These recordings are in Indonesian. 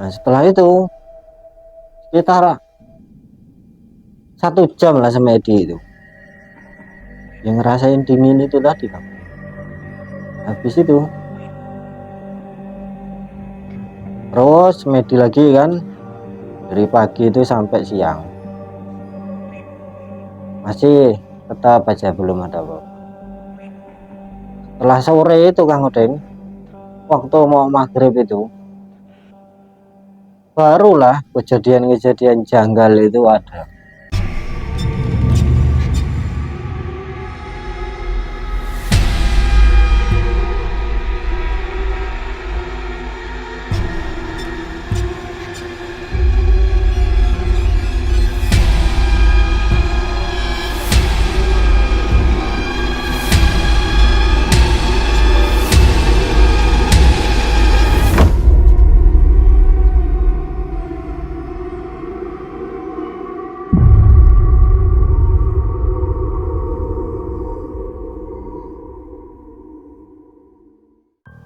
Nah, setelah itu sekitar 1 jam lah semedi itu yang ngerasain dingin itu tadi kan. Habis itu terus semedi lagi kan, dari pagi itu sampai siang masih tetap aja belum ada apa-apa. Setelah sore itu Kang Odeng, waktu mau maghrib itu barulah kejadian-kejadian janggal itu ada.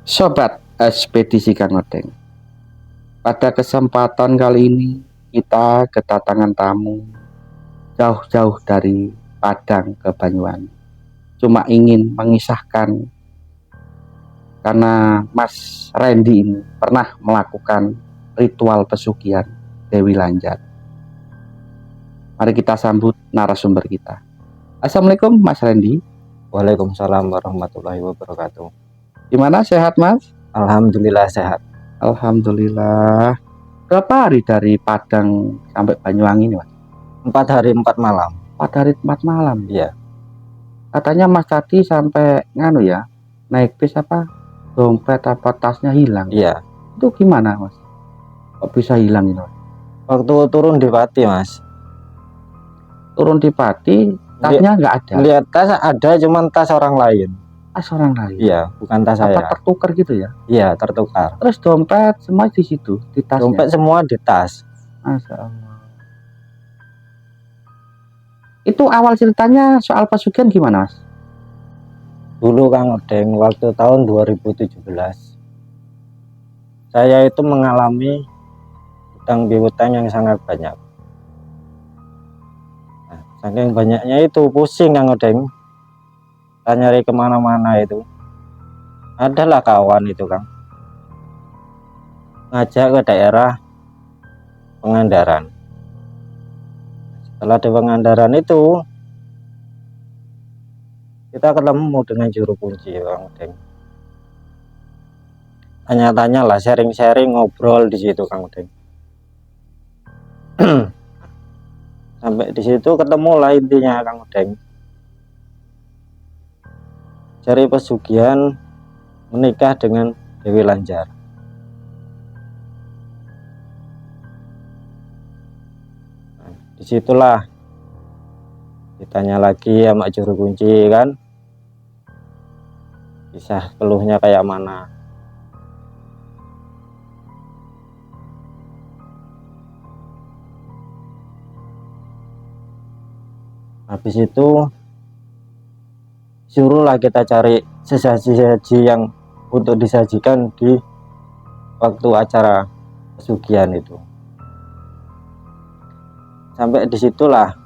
Sobat Ekspedisi Kang Odeng, pada kesempatan kali ini kita kedatangan tamu jauh-jauh dari Padang ke Banyuwangi. Cuma ingin mengisahkan karena Mas Randy ini pernah melakukan ritual pesugihan Dewi Lanjar. Mari kita sambut narasumber kita. Assalamualaikum Mas Randy. Waalaikumsalam warahmatullahi wabarakatuh. Gimana, sehat Mas? Alhamdulillah sehat. Alhamdulillah. Berapa hari dari Padang sampai Banyuwangi ini Mas? 4 hari 4 malam. 4 hari 4 malam. Iya. Katanya Mas tadi sampai naik bis apa, dompet apa tasnya hilang. Iya. Itu gimana Mas? Kok bisa hilang itu? Waktu turun di Pati Mas. Turun di Pati, tasnya nggak ada. Lihat tas ada, cuman tas orang lain. Tas orang lain. Iya, bukan tas apa saya. tertukar gitu ya? Iya, tertukar. Terus dompet semua di situ, di tasnya. Dompet semua di tas. Masya Allah. Itu awal ceritanya soal pesugihan gimana Mas? Dulu Kang Odeng, waktu tahun 2017 saya itu mengalami hutang piutang yang sangat banyak. Nah, saking banyaknya itu pusing Kang Odeng, saya nyari kemana-mana itu. Adalah kawan itu Kang, ngajak ke daerah Pangandaran. Setelah di Pangandaran itu kita ketemu dengan juru kunci Kang Odeng. Tanya-tanya lah, sharing-sharing, ngobrol di situ Kang Odeng. Sampai di situ ketemu lah intinya Kang Odeng. Cari pesugihan menikah dengan Dewi Lanjar. Nah, disitulah ditanya lagi sama juru kunci kan, kisah keluhnya kayak mana. Habis itu suruhlah kita cari sesaji-sesaji yang untuk disajikan di waktu acara pesugihan itu. Sampai disitulah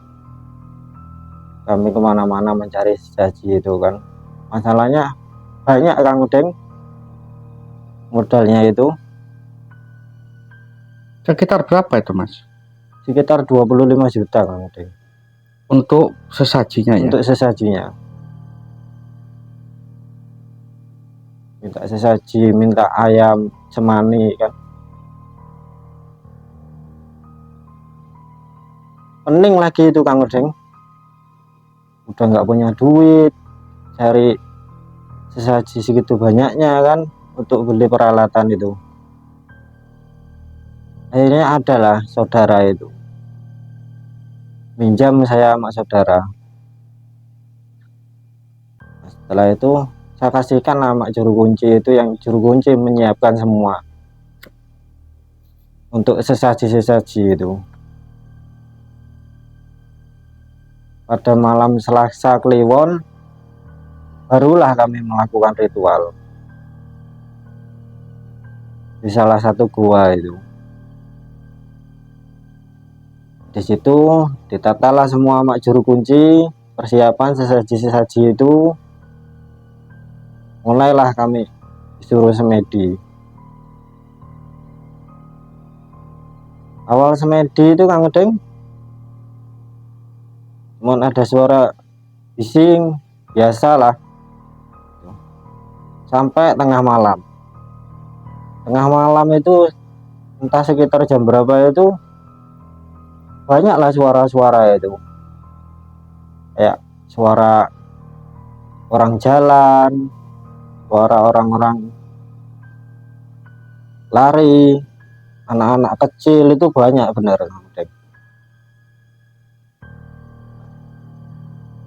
kami kemana-mana mencari sesaji itu kan. Masalahnya banyak Kang Odeng, modalnya itu Sekitar berapa itu Mas? sekitar 25 juta Kang Odeng. Untuk sesajinya ya? Untuk sesajinya. Minta sesaji, minta ayam semani kan. Pening lagi itu Kang Odeng. Udah nggak punya duit, cari sesaji segitu banyaknya kan untuk beli peralatan itu. Akhirnya adalah saudara itu minjam saya sama saudara. Setelah itu saya kasihkan nama juru kunci itu, yang juru kunci menyiapkan semua untuk sesaji-sesaji itu. Pada malam Selasa Kliwon barulah kami melakukan ritual di salah satu gua itu. Di situ ditatalah semua mak juru kunci, persiapan sesaji-sesaji itu. Mulailah kami disuruh semedi. Awal semedi itu Kang Udeng, cuman ada suara bising biasalah, sampai tengah malam. Tengah malam itu entah sekitar jam berapa itu banyaklah suara-suara itu, kayak suara orang jalan, suara orang-orang lari, anak-anak kecil itu banyak bener.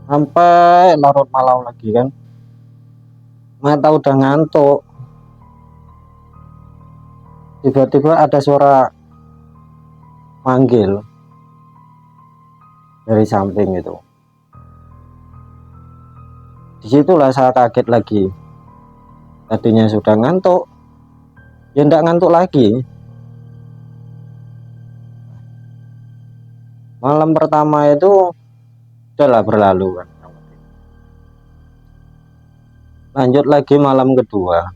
Sampai larut malam lagi kan, mata udah ngantuk, tiba-tiba ada suara manggil dari samping itu. Disitulah saya kaget lagi, tadinya sudah ngantuk ya ndak ngantuk lagi. Malam pertama itu udahlah berlalu kan. Lanjut lagi malam kedua.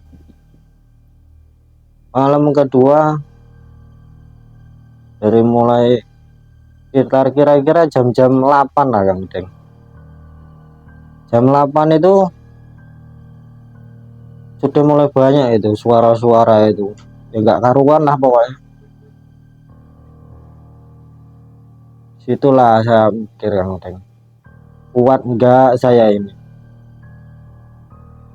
Malam kedua dari mulai sekitar kira-kira jam-jam 8 lah Kang Deng. Jam 8 itu sudah mulai banyak itu suara-suara itu, ya nggak karuan lah pokoknya. Situlah saya mikir Kang Deng, kuat enggak saya ini?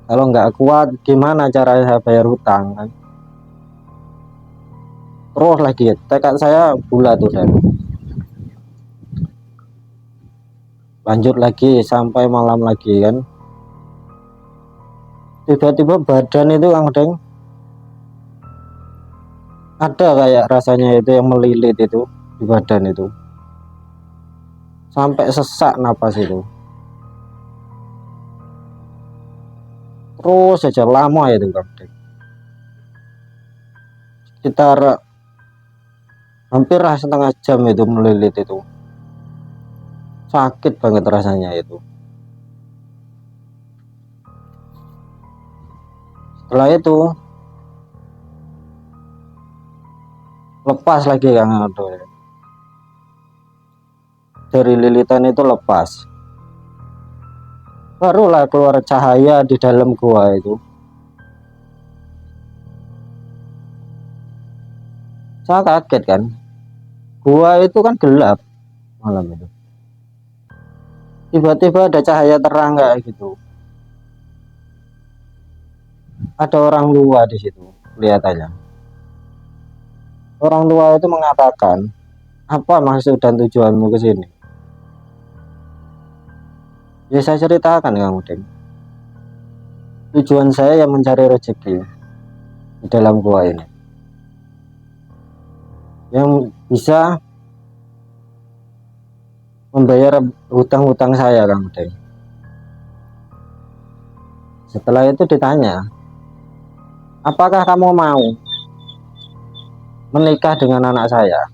Kalau nggak kuat gimana cara saya bayar hutang kan? Terus lagi tekad saya bulat tuh dan lanjut lagi sampai malam lagi kan. Tiba-tiba badan itu Kang Deng ada kayak rasanya itu yang melilit itu di badan itu, sampai sesak napas itu. Terus saja lama itu Kang Deng, sekitar hampir setengah jam itu melilit itu, sakit banget rasanya itu. Setelah itu lepas lagi Kang Deng, dari lilitan itu lepas, barulah keluar cahaya di dalam gua itu. Saya kaget kan, gua itu kan gelap malam itu, tiba-tiba ada cahaya terang kayak gitu. Ada orang tua di situ kelihatannya. Orang tua itu mengatakan, apa maksud dan tujuanmu ke sini? Ya saya ceritakan Kang Udeng, tujuan saya yang mencari rezeki di dalam gua ini, yang bisa membayar hutang-hutang saya Kang Udeng. Setelah itu ditanya, apakah kamu mau menikah dengan anak saya?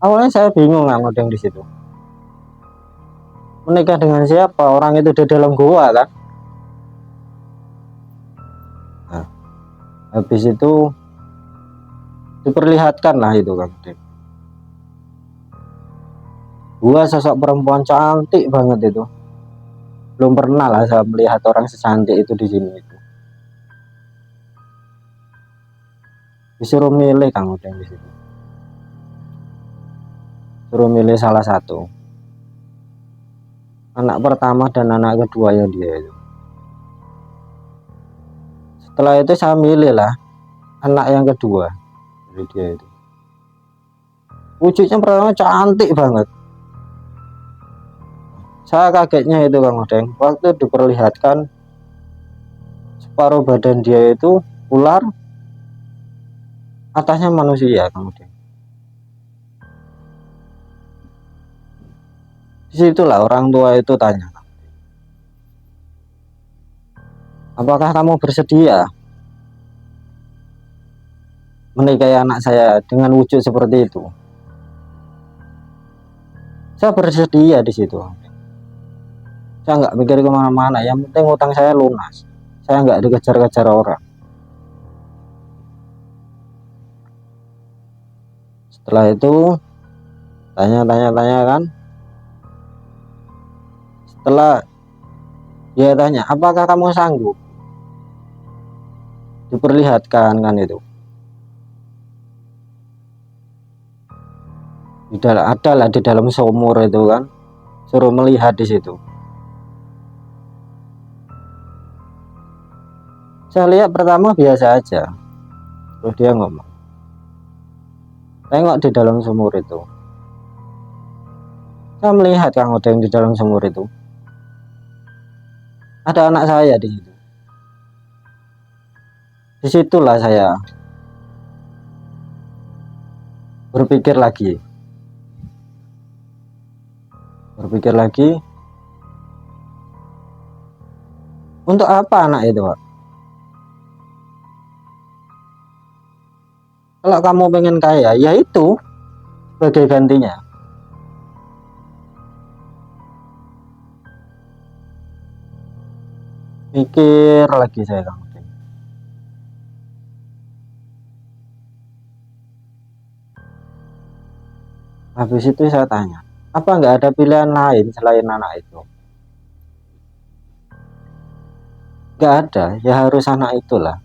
Awalnya saya bingung Kang Udeng di situ. Menikah dengan siapa? Orang itu di dalam gua kan. Nah, habis itu diperlihatkan lah itu Kang Udeng. Gua sosok perempuan cantik banget itu. Belum pernah lah saya melihat orang secantik itu di sini itu. Disuruh milih Kang Udeng di situ. Suruh milih salah satu, anak pertama dan anak kedua yang dia itu. Setelah itu saya milih lah anak yang kedua dari dia itu. Wujudnya pertama cantik banget. Saya kagetnya itu Kang Udeng, waktu diperlihatkan separuh badan dia itu ular, atasnya manusia Kang Udeng. Disitulah orang tua itu tanya, apakah kamu bersedia menikahi anak saya dengan wujud seperti itu? Saya bersedia di situ. Saya nggak mikir kemana-mana, yang penting utang saya lunas. Saya nggak dikejar-kejar orang. Setelah itu tanya kan, setelah dia tanya apakah kamu sanggup, diperlihatkan kan itu adalah di dalam sumur itu kan, suruh melihat di situ. Saya lihat pertama biasa aja, terus dia ngomong, tengok di dalam sumur itu. Saya melihat Kang Odeng di dalam sumur itu ada anak saya di situ. Disitulah saya berpikir lagi, untuk apa anak itu, Pak? Kalau kamu pengen kaya, ya itu sebagai gantinya. Mikir lagi saya, Kang. Habis itu saya tanya, apa nggak ada pilihan lain selain anak itu? Nggak ada, ya harus anak itulah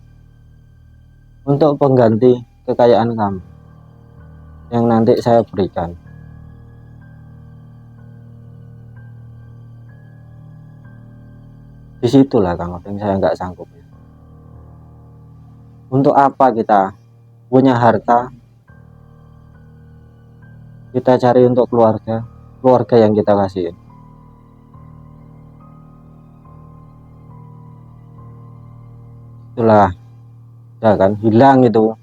untuk pengganti kekayaan kamu yang nanti saya berikan. Disitulah Kang Odeng saya nggak sanggup. Untuk apa kita punya harta, kita cari untuk keluarga yang kita kasihin. Itulah ya kan, hilang itu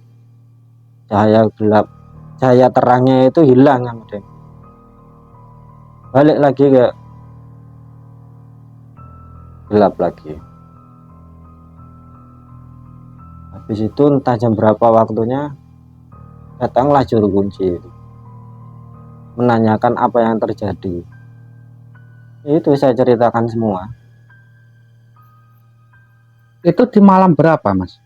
cahaya gelap, cahaya terangnya itu hilang Kang Odeng. Balik lagi ke gelap lagi. Habis itu entah jam berapa waktunya, datanglah juru kunci itu, menanyakan apa yang terjadi. Itu saya ceritakan semua. Itu di malam berapa, Mas?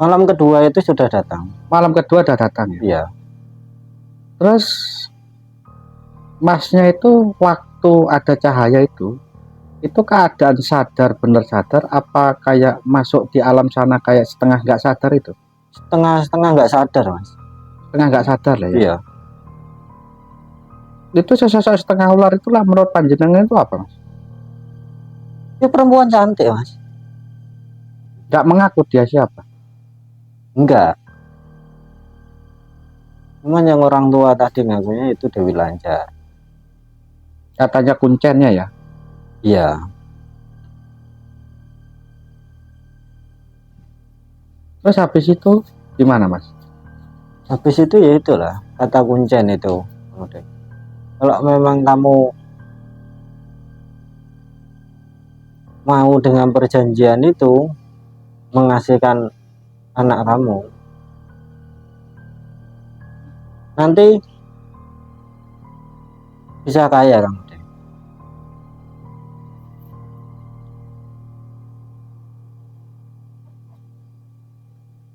Malam kedua itu sudah datang. Malam kedua udah datang ya? Iya. Terus Masnya itu waktu ada cahaya itu keadaan sadar, bener sadar, apa kayak masuk di alam sana kayak setengah nggak sadar itu? Setengah nggak sadar, Mas. Setengah nggak sadar lah ya? Iya. Itu sosok setengah ular itulah menurut panjenengan itu apa, Mas? Dia perempuan cantik, Mas. Nggak mengaku dia siapa? Enggak. Cuman yang orang tua tadi ngakunya itu Dewi Lanjar. Katanya kuncennya ya? Iya. Terus habis itu gimana, Mas? Habis itu ya itulah kata kuncen itu. Kalau memang kamu mau dengan perjanjian itu menghasilkan anak kamu, nanti bisa kaya kamu.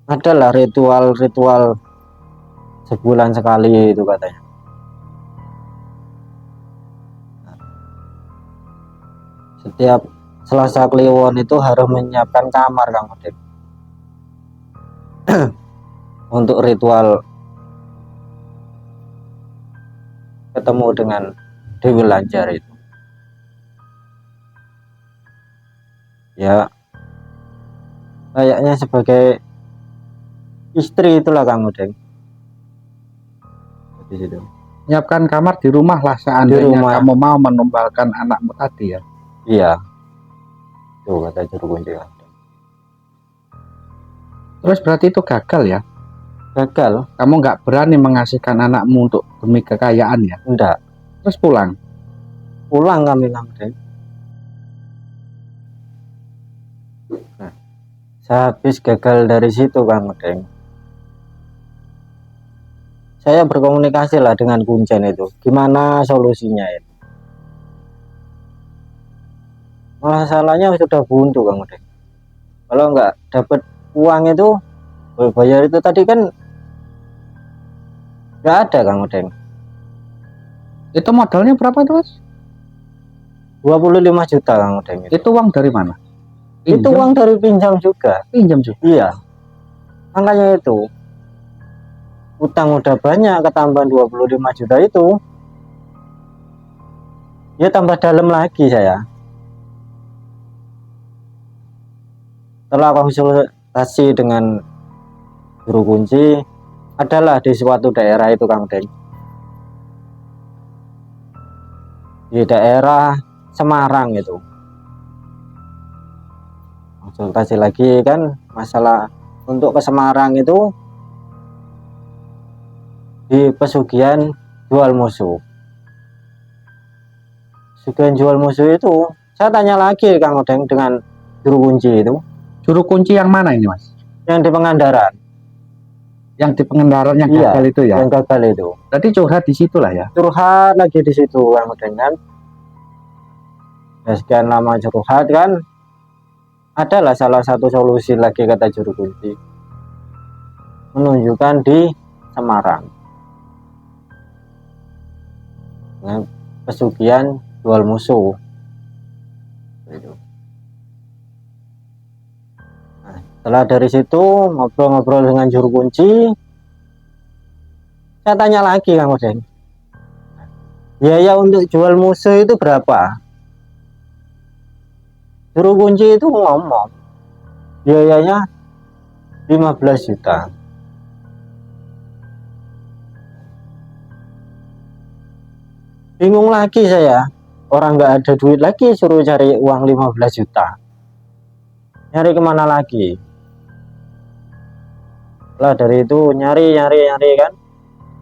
Adalah ritual-ritual sebulan sekali itu katanya. Setiap Selasa Kliwon itu harus menyiapkan kamar Kang Odeng untuk ritual ketemu dengan Dewi Lanjar itu. Ya, kayaknya sebagai istri itulah Kang Odeng. Di situ. Menyiapkan kamar di rumah lah seandainya kamu mau menumbalkan anakmu tadi ya? Iya. Tuh kata juru kunci. Terus berarti itu gagal ya? Gagal. Kamu nggak berani mengasihkan anakmu untuk demi kekayaan ya? Enggak. Terus pulang? Pulang kami Kang Odeng. Nah, saya habis gagal dari situ Kang Odeng. saya berkomunikasi lah dengan Kuncen itu, gimana solusinya itu. Masalahnya sudah buntu Kang Udeng. Kalau nggak dapat uang itu, bayar itu tadi kan nggak ada Kang Udeng. Itu modalnya berapa itu Mas? 25 juta Kang Udeng itu. Itu uang dari mana? Itu uang dari pinjam juga. Pinjam juga. Iya. Makanya itu. Utang udah banyak, ketambahan 25 juta itu. Ya tambah dalam lagi saya. Setelah konsultasi dengan guru kunci, adalah di suatu daerah itu Kang Deng. Di daerah Semarang itu. Konsultasi lagi kan masalah untuk ke Semarang itu di pesugihan jual musuh. Pesugihan jual musuh itu saya tanya lagi Kang Odeng dengan juru kunci itu. Juru kunci yang mana ini Mas? Yang di Pangandaran. Yang di Pangandaran yang Iya, gagal itu ya? Yang gagal itu. Berarti curhat di situ lah ya? Curhat lagi di situ Kang Odeng kan. Ya, sekian lama curhat kan. Adalah salah satu solusi lagi kata juru kunci. Menunjukkan di Semarang. Nah, pesugihan jual musuh. Nah, setelah dari situ ngobrol-ngobrol dengan juru kunci, saya tanya lagi Kang Odeng, biaya untuk jual musuh itu berapa? Juru kunci itu ngomong biayanya 15 juta. Bingung lagi saya, orang nggak ada duit lagi, suruh cari uang 15 juta. Nyari kemana lagi? Setelah dari itu nyari kan,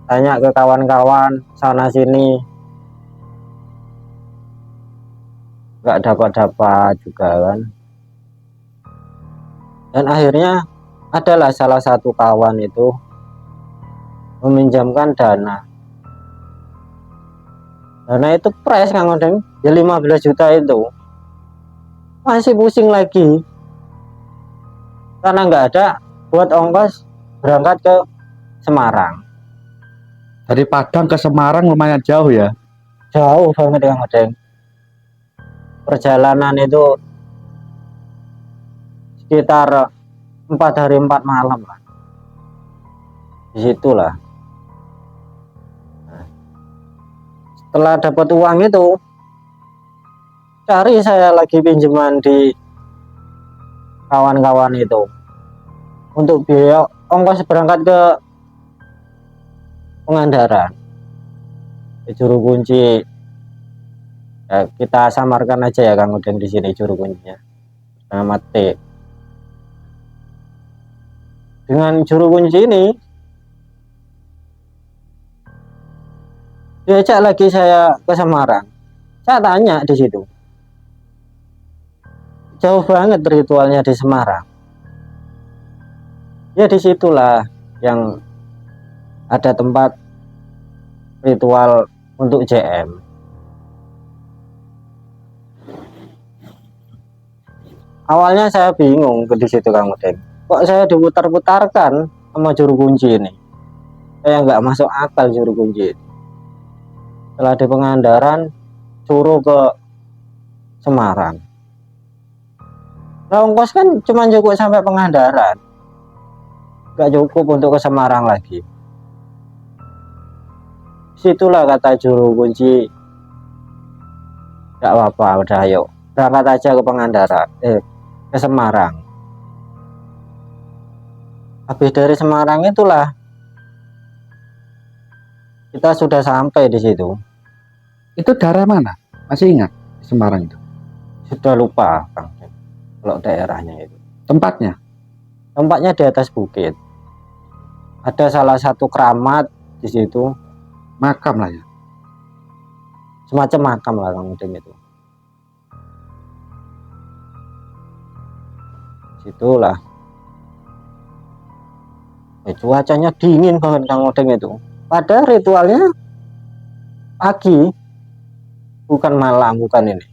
tanya ke kawan-kawan sana sini, nggak dapat juga kan. Dan akhirnya adalah salah satu kawan itu meminjamkan dana itu price Kang Odeng ya 15 juta itu. Masih pusing lagi karena nggak ada buat ongkos berangkat ke Semarang. Dari Padang ke Semarang lumayan jauh ya? Jauh banget Kang Odeng. Perjalanan itu sekitar 4 hari 4 malam lah. Disitulah. Setelah dapat uang itu, cari saya lagi pinjaman di kawan-kawan itu untuk biaya ongkos berangkat ke Pangandaran. Juru kunci ya, kita samarkan aja ya Kang Udeng di sini juru kuncinya. Nama T. Dengan juru kunci ini diajak lagi saya ke Semarang. Saya tanya di situ. Jauh banget ritualnya di Semarang. Ya disitulah yang ada tempat ritual untuk JM. Awalnya saya bingung di situ Kang Udeng. Kok saya diputar-putarkan sama juru kunci ini? Saya nggak masuk akal juru kunci. Setelah di Pangandaran, suruh ke Semarang. Nah, ongkos kan cuma cukup sampai Pangandaran, nggak cukup untuk ke Semarang lagi. Situlah kata juru kunci, nggak apa-apa, udah ayo berangkat aja ke Pangandaran, ke Semarang. Habis dari Semarang itulah kita sudah sampai di situ. Itu daerah mana? Masih ingat di Semarang itu? Sudah lupa Kang, kalau daerahnya itu. Tempatnya? Tempatnya di atas bukit. Ada salah satu keramat di situ. Makam lah ya? Semacam makam lah Kang Udeng itu. Situlah. Cuacanya dingin banget Kang Udeng itu. Pada ritualnya pagi, bukan malam, bukan ini.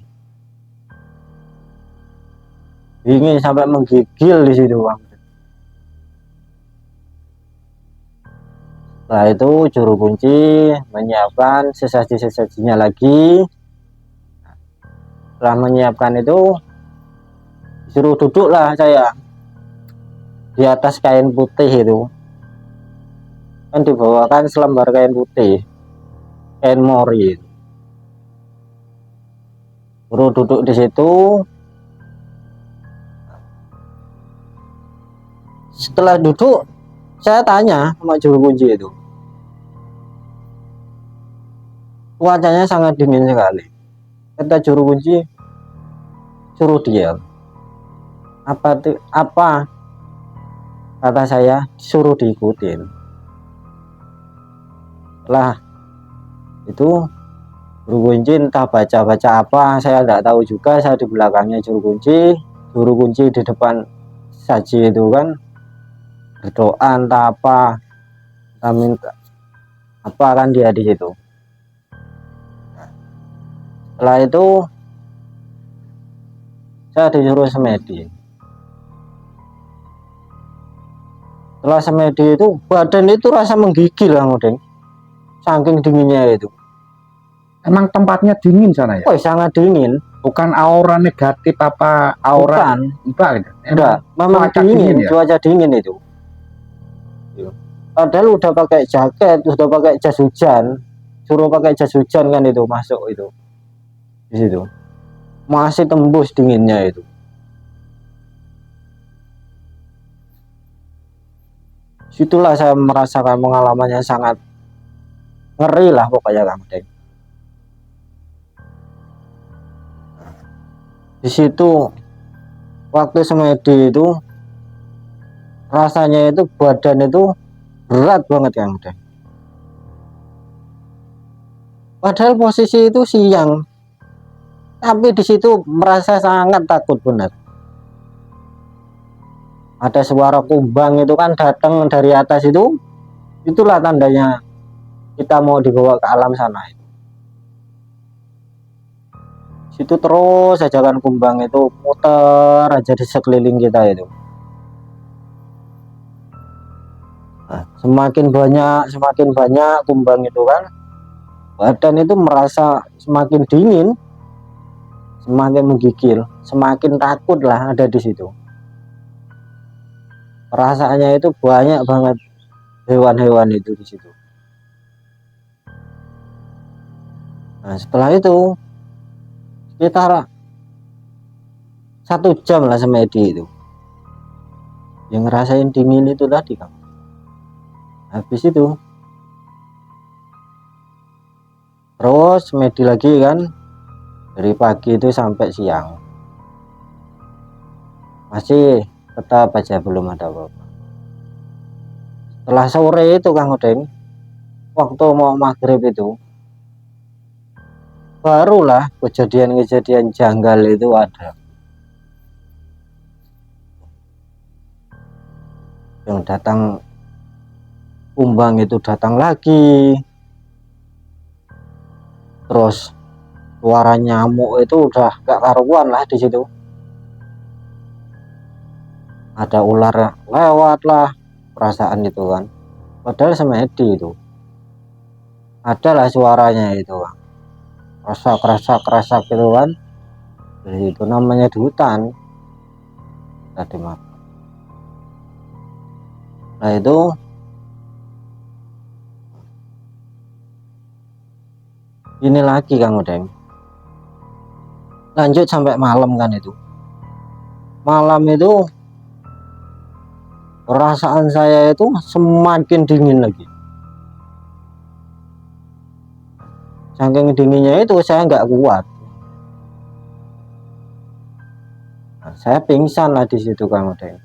Dingin sampai menggigil di situ Bang. Setelah itu juru kunci menyiapkan sesaji-sesajinya lagi. Setelah menyiapkan itu disuruh duduklah saya di atas kain putih itu. Kan dibawakan selembar kain putih, kain mori. Suruh duduk di situ. Setelah duduk, saya tanya sama juru kunci itu. Cuacanya sangat dingin sekali. Kata juru kunci, suruh diam. Apa? Kata saya, suruh diikutin. Lah, itu juru kunci entah baca-baca apa, saya tidak tahu juga. Saya di belakangnya juru kunci di depan saji itu kan berdoa entah apa, entah minta apa kan dia di situ. Setelah itu saya disuruh semedi. Setelah semedi itu badan itu rasa menggigil Kang Udin, saking dinginnya itu. Emang tempatnya dingin sana ya? Oh, sangat dingin. Bukan aura negatif apa aura? Bukan. Enggak. Memang Cuaca dingin dingin ya? Cuaca dingin itu. Padahal udah pakai jaket, udah pakai jas hujan, suruh pakai jas hujan kan itu masuk itu di situ. Masih tembus dinginnya itu. Situlah saya merasakan pengalamannya sangat ngeri lah pokoknya Kang Deng. Di situ waktu semedi itu rasanya itu badan itu berat banget Kang Deng. Padahal posisi itu siang, tapi di situ merasa sangat takut benar. Ada suara kumbang itu kan datang dari atas itu, itulah tandanya kita mau dibawa ke alam sana. Situ terus saja kan kumbang itu muter aja di sekeliling kita itu. Nah, semakin banyak kumbang itu kan, badan itu merasa semakin dingin, semakin menggigil, semakin takut lah ada di situ. Perasaannya itu banyak banget hewan-hewan itu di situ. Nah, setelah itu sekitar 1 jam lah semedi itu, yang ngerasain dingin itu tadi kan. Habis itu terus semedi lagi kan, dari pagi itu sampai siang masih tetap aja belum ada apa-apa. Setelah sore itu Kang Udeng, waktu mau maghrib itu barulah kejadian-kejadian janggal itu ada. Yang datang kumbang itu datang lagi, terus suara nyamuk itu udah gak karuan lah di situ. Ada ular lewat lah, perasaan itu kan. Padahal semedi itu adalah suaranya itu kan, kerasak gitu kan. Jadi itu namanya di hutan tadi malam. Nah itu ini lagi Kang Udeng, lanjut sampai malam kan itu. Malam itu perasaan saya itu semakin dingin lagi. Saking dinginnya itu saya nggak kuat. Nah, saya pingsan lah di situ Kang Udeng.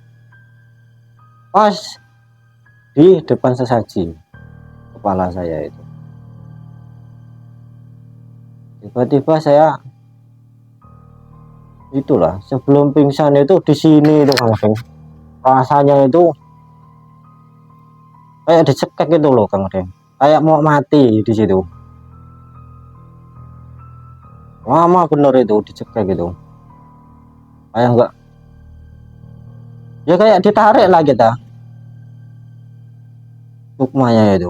Pas di depan sesaji kepala saya itu. Tiba-tiba saya itulah sebelum pingsan itu di sini itu Kang Udeng. Rasanya itu kayak dicekek itu loh Kang Udeng. kayak mau mati di situ. Lama bener itu dicekek gitu, kayak enggak, ya kayak ditarik lah kita sukmanya itu.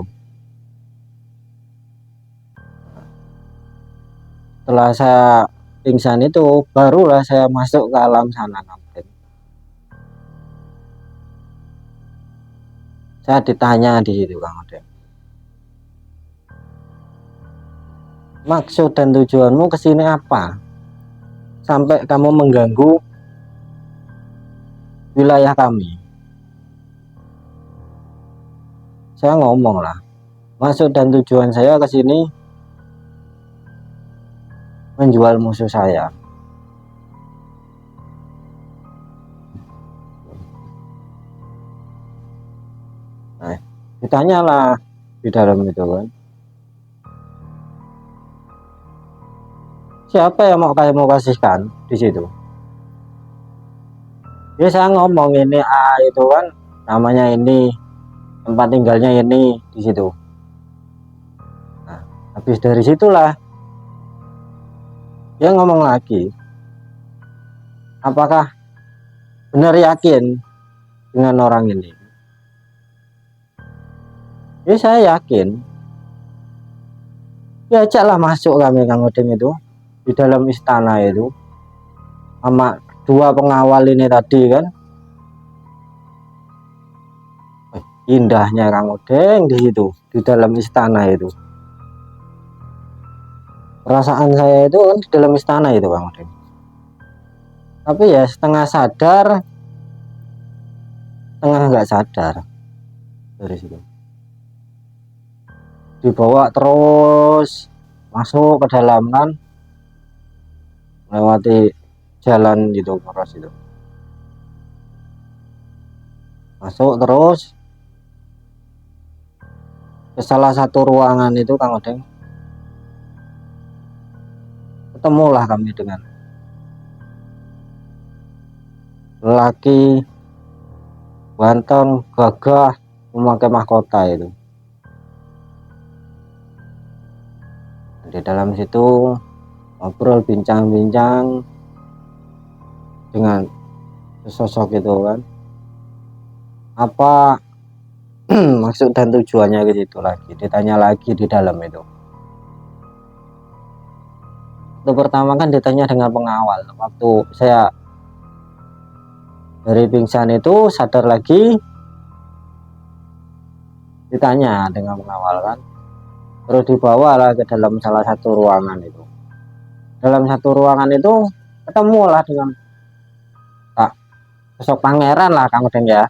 Setelah saya pingsan itu barulah saya masuk ke alam sana. Saya ditanya di situ Kang Odeng, maksud dan tujuanmu kesini apa sampai kamu mengganggu wilayah kami. Saya ngomong lah, maksud dan tujuan saya kesini menjual musuh saya. Nah, ditanyalah di dalam itu kan, siapa yang mau kamu kasihkan di situ. Ya saya ngomong ini itu kan namanya ini, tempat tinggalnya ini di situ. Nah, habis dari situlah dia ngomong lagi, apakah benar yakin dengan orang ini? Ya saya yakin. Ya ajaklah masuk kami Kang Odeng itu di dalam istana itu sama dua pengawal ini tadi kan. Indahnya Kang Odeng di situ di dalam istana itu. Perasaan saya itu kan di dalam istana itu Kang Odeng. Tapi ya setengah sadar, setengah nggak sadar dari situ. Dibawa terus masuk ke dalam kan, melewati jalan gitu terus itu. Masuk terus ke salah satu ruangan itu Kang Odeng. Ketemulah kami dengan lelaki ganteng, gagah, memakai mahkota itu. Di dalam situ ngobrol bincang-bincang dengan sosok itu kan. Apa maksud dan tujuannya ke situ lagi, ditanya lagi di dalam itu. Itu pertama kan ditanya dengan pengawal. Waktu saya dari pingsan itu sadar lagi, ditanya dengan pengawal kan. Terus dibawalah ke dalam salah satu ruangan itu. Dalam satu ruangan itu ketemulah dengan sosok pangeran lah Kang Odeng ya.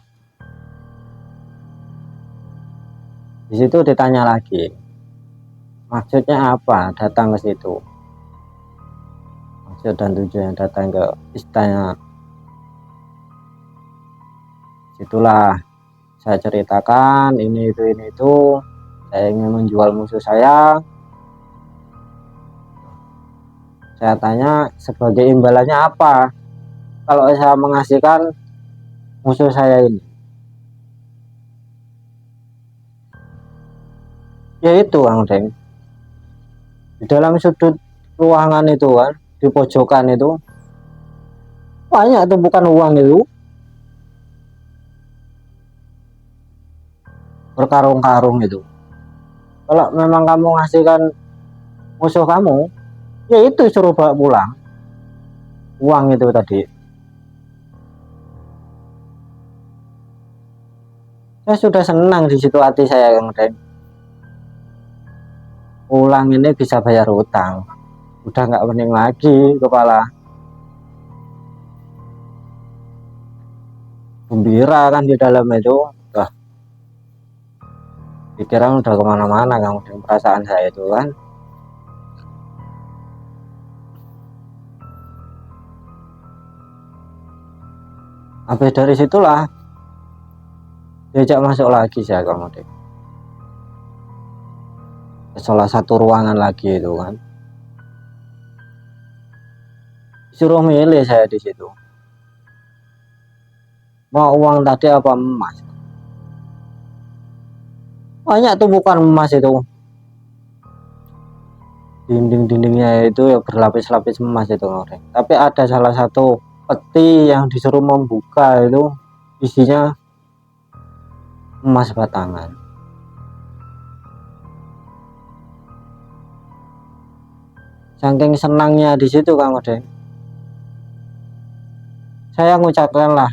Di situ ditanya lagi, maksudnya apa datang ke situ? Maksud dan tujuan datang ke istana. Situlah saya ceritakan ini itu. Saya ingin menjual musuh saya. Saya tanya sebagai imbalannya apa kalau saya mengasihkan musuh saya ini. Yaitu Kang Odeng, di dalam sudut ruangan itu kan, di pojokan itu banyak tumpukan uang itu berkarung-karung itu. Kalau memang kamu ngasihkan musuh kamu, ya itu suruh bawa pulang uang itu tadi. Saya sudah senang di situ hati saya Kang Odeng. Pulang ini bisa bayar utang, udah nggak pening lagi kepala. Gembira kan di dalam itu. Wah, pikiran udah kemana-mana Kang Odeng, perasaan saya itu kan. Habis dari situlah diajak masuk lagi saya Kang Odeng ke salah satu ruangan lagi itu kan. Suruh milih saya di situ, mau uang tadi apa emas. banyak tumpukan emas itu. Dinding-dindingnya itu ya berlapis-lapis emas itu Kang Odeng. Tapi ada salah satu peti yang disuruh membuka itu isinya emas batangan. Saking senangnya di situ Kang Odeng, saya mengucapkan lah,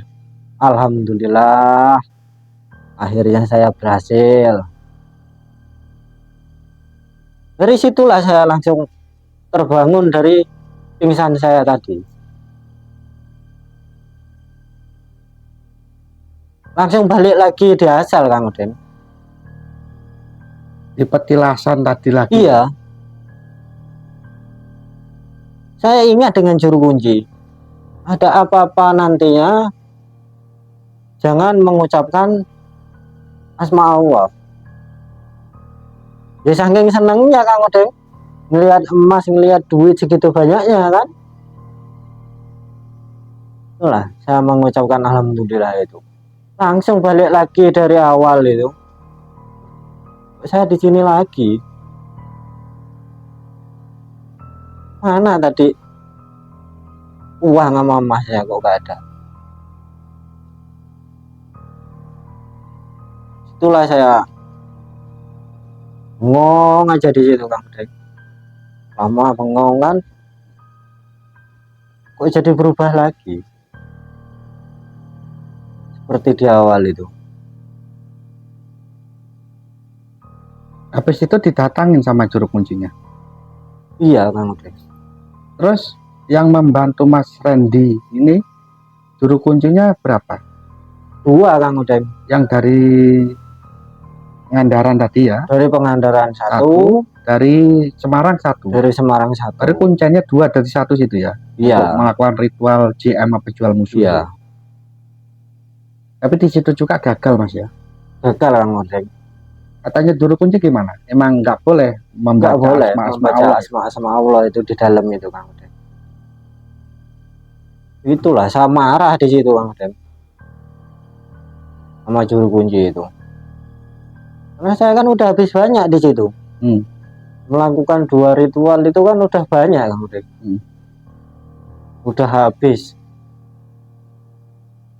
alhamdulillah, akhirnya saya berhasil. Dari situlah saya langsung terbangun dari pingsan saya tadi. Langsung balik lagi di asal Kang Odeng. Di petilasan tadi lagi. Iya. Saya ingat dengan juru kunci. Ada apa-apa nantinya, jangan mengucapkan asma Allah. Ya saking senangnya Kang Odeng, ngelihat emas, ngelihat duit segitu banyaknya kan. Itulah saya mengucapkan alhamdulillah itu. Langsung balik lagi dari awal itu. Saya di sini lagi. Mana tadi uang sama emasnya kok gak ada. Itulah saya bengong aja di situ Kang Odeng. Lama bengong kan, kok jadi berubah lagi seperti di awal itu. Habis itu didatangin sama juru kuncinya. Iya Kang Odeng. Terus yang membantu Mas Randy ini juru kuncinya berapa? 2 Kang Odeng. Yang dari Pangandaran tadi ya? Dari Pangandaran 1, dari Semarang 1. dari Semarang 1. Dari kuncinya 2 dari 1 situ ya? Iya. Untuk melakukan ritual JM apa jual musuh. Iya. Tapi di situ juga gagal Mas ya? Gagal Kang Odeng. Katanya juru kunci gimana? Emang nggak boleh Nggak boleh membaca asma Allah itu di dalam itu Kang Odeng. Itulah saya marah di situ Kang Odeng sama juru kunci itu. Karena saya kan udah habis banyak di situ. Melakukan 2 ritual itu kan udah banyak Kang Odeng. Udah habis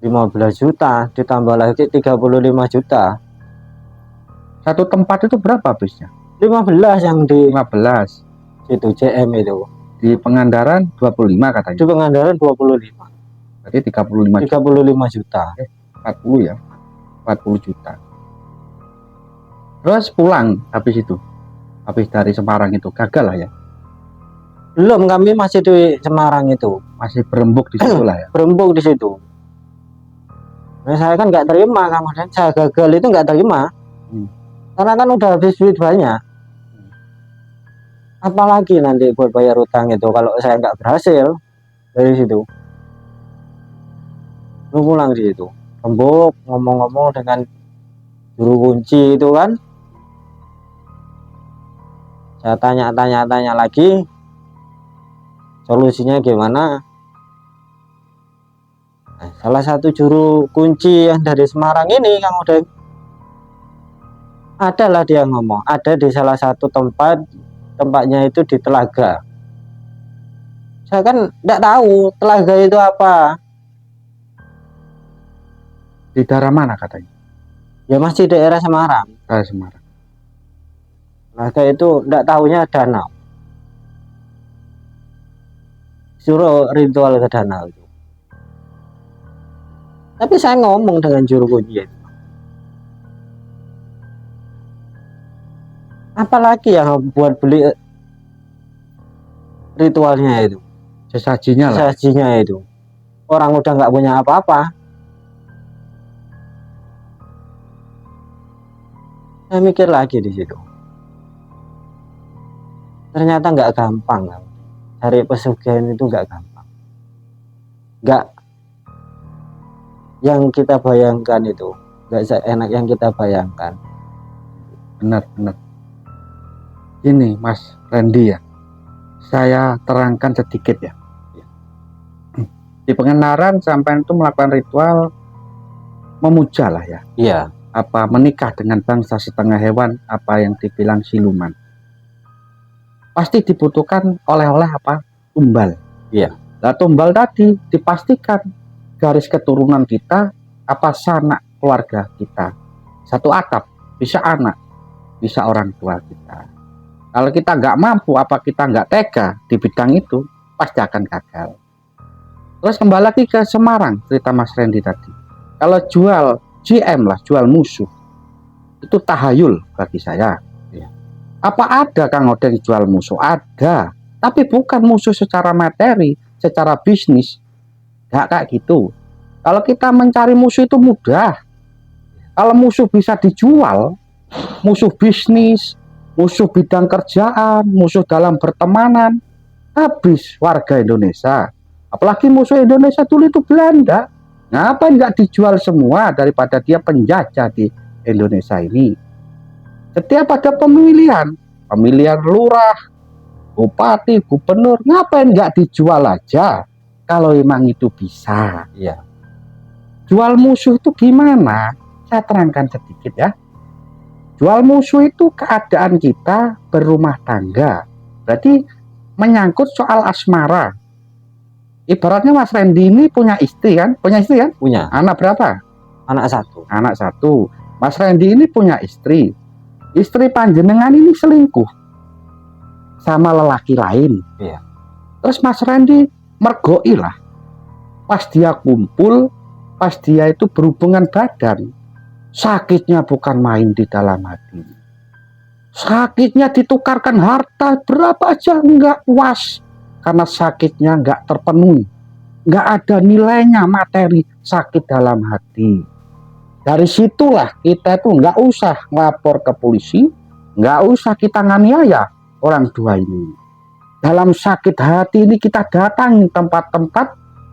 15 juta ditambah lagi 35 juta. Satu tempat itu berapa habisnya? 15 yang di 15. situ JM itu. Di Pangandaran 25 katanya. Di Pangandaran 25. Berarti 35 juta. 40 ya. 40 juta. Terus pulang habis itu. Habis dari Semarang itu gagal lah ya. Belum, kami masih di Semarang itu. Masih berembuk di situ lah ya. Berembuk di situ. Nah, saya kan nggak terima, kemudian saya gagal itu nggak terima. Karena kan udah habis duit banyak. Apalagi nanti buat bayar utang itu kalau saya nggak berhasil dari situ. Lu pulang di situ. Rembuk, ngomong-ngomong dengan juru kunci itu kan. Saya tanya lagi solusinya gimana. Nah, salah satu juru kunci yang dari Semarang ini Kang Odeng, adalah dia ngomong ada di salah satu tempatnya itu di Telaga. Saya kan tidak tahu Telaga itu apa. Di daerah mana katanya? Ya masih daerah Semarang. Daerah Semarang. Telaga itu tidak tahunya danau. Suruh ritual ke danau itu. Tapi saya ngomong dengan juru kunci itu. Apalagi yang buat beli ritualnya itu, Sesajinya lah. sesajinya itu. Orang udah nggak punya apa-apa. Saya mikir lagi di situ. Ternyata nggak gampang. Cari pesugihan itu nggak gampang. Nggak yang kita bayangkan itu. Nggak seenak yang kita bayangkan. Benar. Ini Mas Randy ya. Saya terangkan sedikit ya. Di Pangandaran sampai itu melakukan ritual memuja lah ya. Iya. menikah dengan bangsa setengah hewan, apa yang dibilang siluman. Pasti dibutuhkan oleh-oleh apa? Tumbal. Iya. Nah, tumbal tadi dipastikan garis keturunan kita, apa sanak keluarga kita. Satu atap, bisa anak, bisa orang tua kita. Kalau kita nggak mampu, apa kita nggak tega di bidang itu, pasti akan gagal. Terus kembali lagi ke Semarang, cerita Mas Randy tadi. Kalau jual GM lah, jual musuh, itu tahayul bagi saya. Apa ada Kang Odeng jual musuh? Ada, tapi bukan musuh secara materi, secara bisnis. Nggak kayak gitu. Kalau kita mencari musuh itu mudah. Kalau musuh bisa dijual, musuh bisnis, musuh bidang kerjaan, musuh dalam pertemanan, habis warga Indonesia. Apalagi musuh Indonesia dulu itu Belanda. Ngapa nggak dijual semua daripada dia penjajah di Indonesia ini? Setiap ada pemilihan lurah, bupati, gubernur, ngapain nggak dijual aja kalau emang itu bisa? Iya. Jual musuh itu gimana? Saya terangkan sedikit ya. Jual musuh itu keadaan kita berumah tangga. Berarti menyangkut soal asmara. Ibaratnya Mas Randy ini punya istri kan? Punya istri kan? Punya. Anak berapa? Anak satu. Anak satu. Mas Randy ini punya istri. Istri panjenengan ini selingkuh sama lelaki lain. Iya. Terus Mas Randy mergoi lah. Pas dia kumpul, pas dia itu berhubungan badan, sakitnya bukan main di dalam hati. Sakitnya ditukarkan harta berapa aja nggak puas. Karena sakitnya nggak terpenuhi. Nggak ada nilainya materi, sakit dalam hati. Dari situlah kita itu nggak usah lapor ke polisi, nggak usah kita nganiaya orang tua ini. Dalam sakit hati ini kita datangi tempat-tempat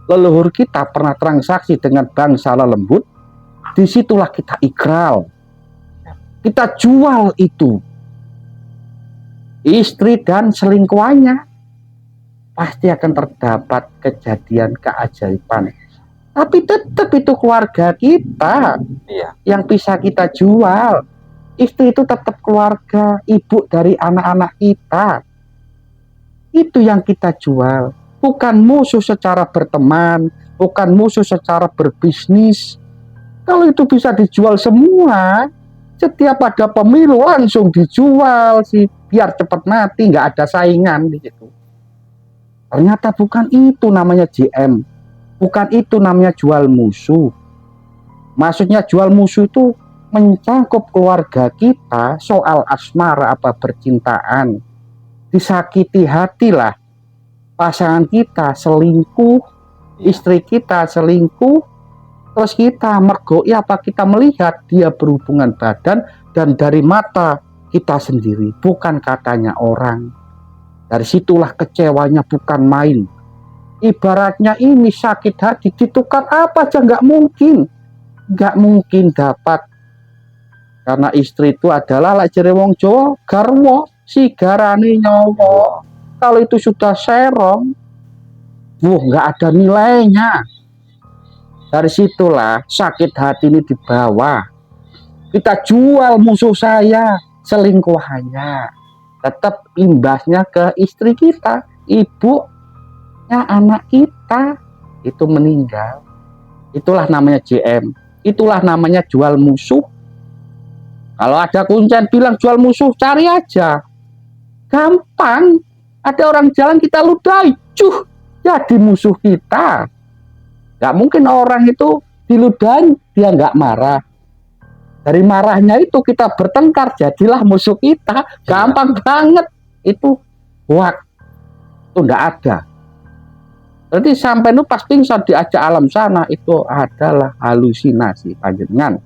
leluhur kita pernah transaksi dengan bangsa lelembut. Disitulah kita ikral. Kita jual itu. Istri dan selingkuhannya. Pasti akan terdapat kejadian keajaiban. Tapi tetap itu keluarga kita. Iya. Yang bisa kita jual. Istri itu tetap keluarga, ibu dari anak-anak kita. Itu yang kita jual. Bukan musuh secara berteman, bukan musuh secara berbisnis. Kalau itu bisa dijual semua, setiap ada pemilu langsung dijual sih, biar cepat mati, nggak ada saingan di situ. Ternyata bukan itu namanya GM. Bukan itu namanya jual musuh. Maksudnya jual musuh itu mencangkup keluarga kita soal asmara apa percintaan. Disakiti hatilah. Pasangan kita selingkuh, istri kita selingkuh, terus kita mergoi apa kita melihat dia berhubungan badan dan dari mata kita sendiri, bukan katanya orang. Dari situlah kecewanya bukan main. Ibaratnya ini sakit hati ditukar apa aja nggak mungkin dapat. Karena istri itu adalah lek jere wong Jawa garwa sigarane nyawa. Kalau itu sudah serong, nggak ada nilainya. Dari situlah sakit hati ini dibawa. Kita jual musuh saya, selingkuhannya. Tetap imbasnya ke istri kita, ibu. Anak kita itu meninggal. Itulah namanya GM. Itulah namanya jual musuh. Kalau ada kuncian bilang jual musuh, cari aja. Gampang. Ada orang jalan kita ludahi, jadi musuh kita. Gak mungkin orang itu diludahin dia nggak marah. Dari marahnya itu kita bertengkar, jadilah musuh kita. Gampang banget. Itu hoax. Itu nggak ada. Jadi sampai nu pas pingsan diajak alam sana itu adalah halusinasi panjenengan.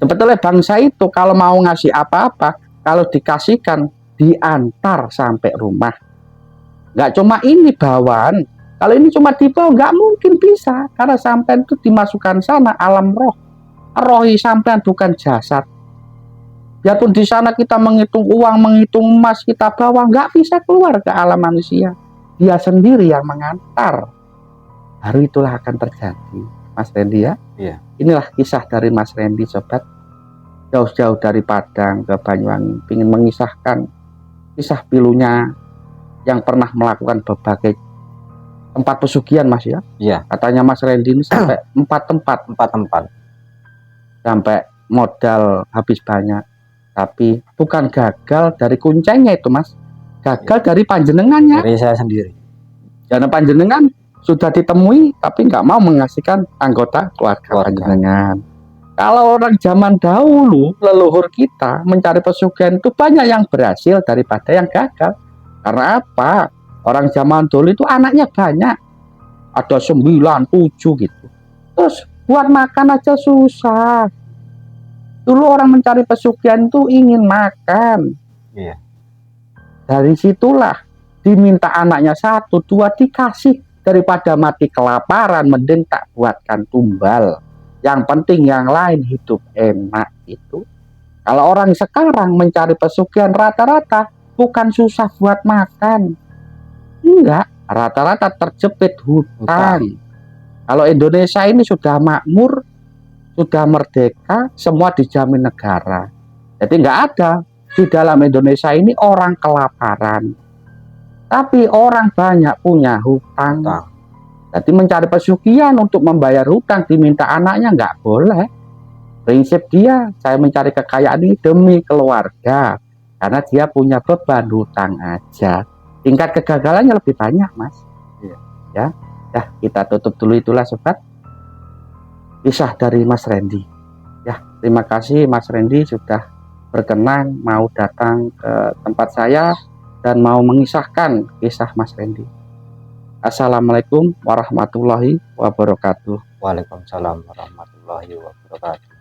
Sebetulnya bangsa itu kalau mau ngasih apa-apa, kalau dikasihkan diantar sampai rumah. Nggak cuma ini bawaan. Kalau ini cuma dibawa nggak mungkin bisa, karena sampai itu dimasukkan sana alam roh. Rohi sampean bukan jasad. Biarpun di sana kita menghitung uang, menghitung emas kita bawa, nggak bisa keluar ke alam manusia. Dia sendiri yang mengantar. Baru itulah akan terjadi. Mas Randy ya. Iya. Inilah kisah dari Mas Randy sobat. Jauh-jauh dari Padang ke Banyuwangi, ingin mengisahkan kisah pilunya yang pernah melakukan berbagai tempat pesugihan Mas ya. Iya. Katanya Mas Randy ini sampai 4 tempat, sampai modal habis banyak. Tapi bukan gagal dari kuncengnya itu Mas, gagal dari panjenengannya. Dari saya sendiri. Karena panjenengan sudah ditemui tapi nggak mau mengasihkan anggota keluarga panjenengan. Kalau orang zaman dahulu, leluhur kita mencari pesugihan itu banyak yang berhasil daripada yang gagal. Karena apa? Orang zaman dulu itu anaknya banyak, ada 9, 7 gitu. Terus buat makan aja susah. Dulu orang mencari pesugihan itu ingin makan. Iya. Dari situlah diminta anaknya 1, 2 dikasih, daripada mati kelaparan mending tak buatkan tumbal. Yang penting yang lain hidup enak itu. Kalau orang sekarang mencari pesugihan rata-rata bukan susah buat makan, enggak, rata-rata terjepit hutang. Kalau Indonesia ini sudah makmur, sudah merdeka, semua dijamin negara. Jadi enggak ada di dalam Indonesia ini orang kelaparan, tapi orang banyak punya hutang. Jadi mencari pesugihan untuk membayar hutang diminta anaknya nggak boleh. Prinsip dia, saya mencari kekayaan ini demi keluarga, karena dia punya beban hutang aja. Tingkat kegagalannya lebih banyak Mas. Ya, kita tutup dulu itulah sobat. Kisah dari Mas Randy. Ya, terima kasih Mas Randy sudah berkenan mau datang ke tempat saya dan mau mengisahkan kisah Mas Randy. Assalamualaikum warahmatullahi wabarakatuh. Waalaikumsalam warahmatullahi wabarakatuh.